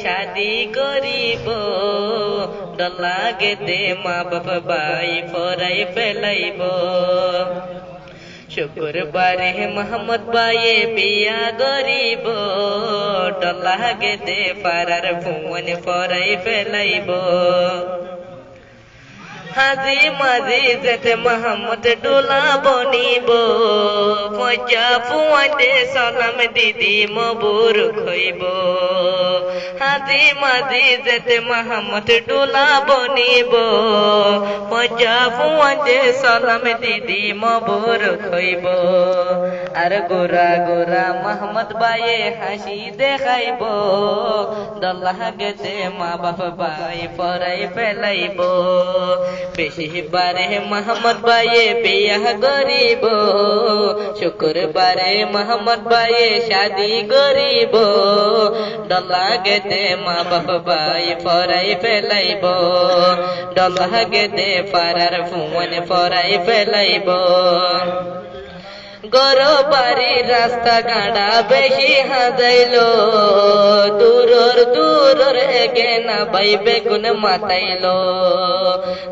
শাদি করিব ডর লাগে দে মা বাপ ভাই ফরাই ফেলাইব শুক্রবারে মোহাম্মদ ভাইয়ে বিয়া গরিব ডর লাগে দে পারার ফোন ফরাই ফেলাইব হাজি মাঝি যেতে মোহাম্মদ ডোলা বনিব মজা ফুয়াতে সালাম দিদি মবুর খইব হাজি মাঝি যেতে মোহাম্মদ ডোলা বনিব মজা ফুয়াতে সালাম দিদি মবুর খইব আর গোরা গোরা মোহাম্মদ ভাইয়ে হাসি দেখাইব দল্লাহ গেতে মা বাপ ভাই ফরাই ফেলাইব বেশি বারে মোহাম্মদ ভাইয়ে বিয়া গরিব শুক্রবারে মোহাম্মদ ভাইয়ে শাদি গরিব ডলা গেতে মা বাপ ভাই ফরাই ফেলাইব ডলা গেতে পারার ফোন ফরাই ফেলাইব গরো বাড়ি রাস্তা গাড়া বেশি হাজাইল দূরর দূরর এগে না ভাই বেগুন মাতাইল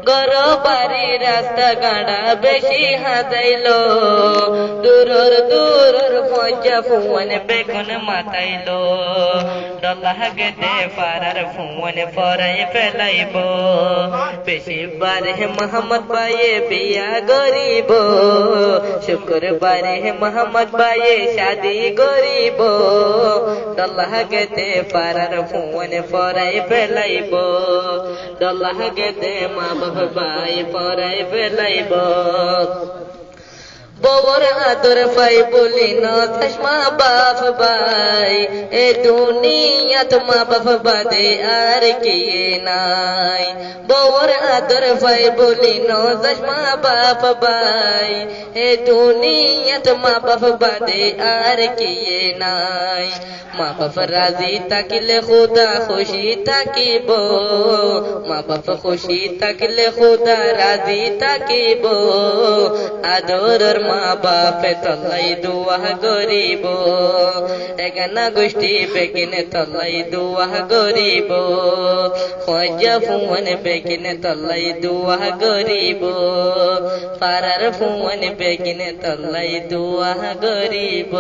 গরো বাড়ি রাস্তা গাড়া বেশি হাজাইল দূরর দূরর মজা ফুয়ান বেগুন মাতাইল ডলা গেতে পারার ফুয়ান ফরাই ফেলাইব বেশি বারে মোহাম্মদ ভাইয়ে বিয়া গরিব শুক্রবারে মোহাম্মদ ভাইয়ে শাদি গরিব ডল্লাহ গেতে পারার ফোন ফরাই ফেলাইব ডল্লাহ গেতে মা বাপ ভাই ফরাই ফেলাইব ববর আদর পাই বলি ন চশমা বাপ ভাই এ দুনিয়াত মা বাপ বাদে আর কি নাই ববর আদর পাই বলি ন চশমা বাপ ভাই এ দুনিয়াত মা বাপ বাদে আর কি নাই মা বাপ রাজি তাকিলে খুদা খুশি থাকিব মা বাপ খুশি থাকিলে খুদা রাজি থাকিব আদরের মা বাপে তলাই দুয়া গরিব এগানা গোষ্ঠী বেগিনে তলাই দুয়া গরিব খোঁজা ফুন বেগিনে তলাই দুয়া গরিব পারার ফুন বেগিনে তলাই দুয়া গরিব